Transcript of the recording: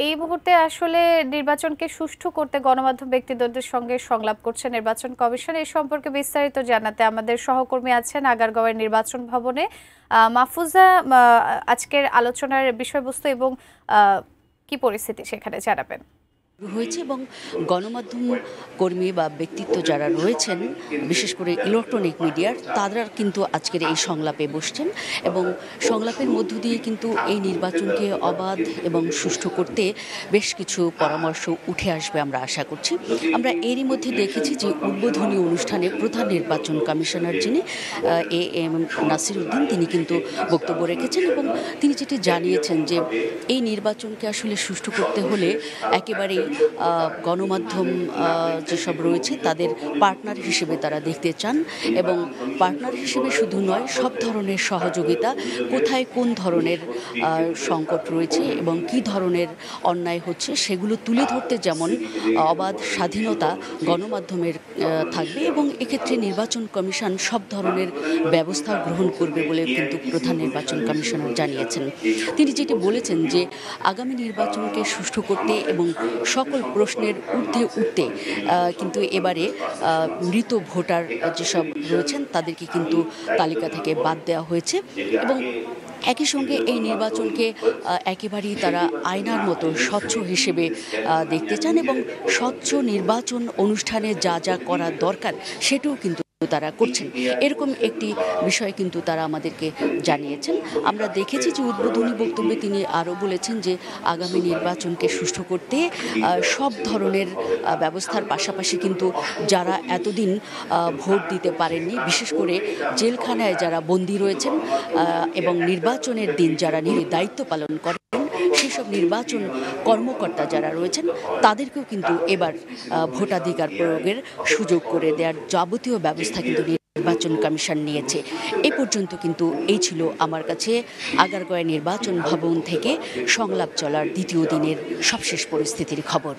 এই মুহূর্তে আসলে নির্বাচনকে সুষ্ঠু করতে গণমাধ্যম ব্যক্তিদের সঙ্গে সংলাপ করছে নির্বাচন কমিশন। এই সম্পর্কে বিস্তারিত জানাতে আমাদের সহকর্মী আছেন আগারগাঁওয়ের নির্বাচন ভবনে মাহফুজা। আজকের আলোচনার বিষয়বস্তু এবং কি পরিস্থিতি সেখানে জানাবেন। হয়েছে এবং গণমাধ্যম কর্মী বা ব্যক্তিত্ব যারা রয়েছেন, বিশেষ করে ইলেকট্রনিক মিডিয়ার, তারা কিন্তু আজকের এই সংলাপে বসছেন এবং সংলাপের মধ্য দিয়ে কিন্তু এই নির্বাচনকে অবাধ এবং সুষ্ঠু করতে বেশ কিছু পরামর্শ উঠে আসবে আমরা আশা করছি। আমরা এরই মধ্যে দেখেছি যে উদ্বোধনী অনুষ্ঠানে প্রধান নির্বাচন কমিশনার যিনি AM নাসির উদ্দিন, তিনি কিন্তু বক্তব্য রেখেছেন এবং তিনি যেটি জানিয়েছেন যে এই নির্বাচনকে আসলে সুষ্ঠু করতে হলে একেবারেই গণমাধ্যম যেসব রয়েছে তাদের পার্টনার হিসেবে তারা দেখতে চান এবং পার্টনার হিসেবে শুধু নয়, সব ধরনের সহযোগিতা, কোথায় কোন ধরনের সংকট রয়েছে এবং কি ধরনের অন্যায় হচ্ছে সেগুলো তুলে ধরতে যেমন অবাধ স্বাধীনতা গণমাধ্যমের থাকবে এবং এক্ষেত্রে নির্বাচন কমিশন সব ধরনের ব্যবস্থা গ্রহণ করবে বলে কিন্তু প্রধান নির্বাচন কমিশনার জানিয়েছেন। তিনি যেটি বলেছেন যে আগামী নির্বাচনকে সুষ্ঠু করতে এবং সকল প্রশ্নের ঊর্ধ্বে উঠতে কিন্তু এবারে মৃত ভোটার যেসব রয়েছেন তাদেরকে কিন্তু তালিকা থেকে বাদ দেওয়া হয়েছে এবং একই সঙ্গে এই নির্বাচনকে একেবারেই তারা আয়নার মতো স্বচ্ছ হিসেবে দেখতে চান এবং স্বচ্ছ নির্বাচন অনুষ্ঠানে যা যা করা দরকার সেটাও কিন্তু তারা করছেন। এরকম একটি বিষয় কিন্তু তারা আমাদেরকে জানিয়েছেন। আমরা দেখেছি যে উদ্বোধনী বক্তব্যে তিনি আরও বলেছেন যে আগামী নির্বাচনকে সুষ্ঠু করতে সব ধরনের ব্যবস্থার পাশাপাশি কিন্তু যারা এতদিন ভোট দিতে পারেননি, বিশেষ করে জেলখানায় যারা বন্দী রয়েছেন এবং নির্বাচনের দিন যারা দায়িত্ব পালন করেন সেসব নির্বাচন কর্মকর্তা যারা রয়েছেন তাদেরকেও কিন্তু এবার ভোটাধিকার প্রয়োগের সুযোগ করে দেওয়ার যাবতীয় ব্যবস্থা কিন্তু নির্বাচন কমিশন নিয়েছে। এ পর্যন্ত কিন্তু এই ছিল আমার কাছে আগারগাঁও নির্বাচন ভবন থেকে সংলাপ চলার দ্বিতীয় দিনের সবশেষ পরিস্থিতির খবর।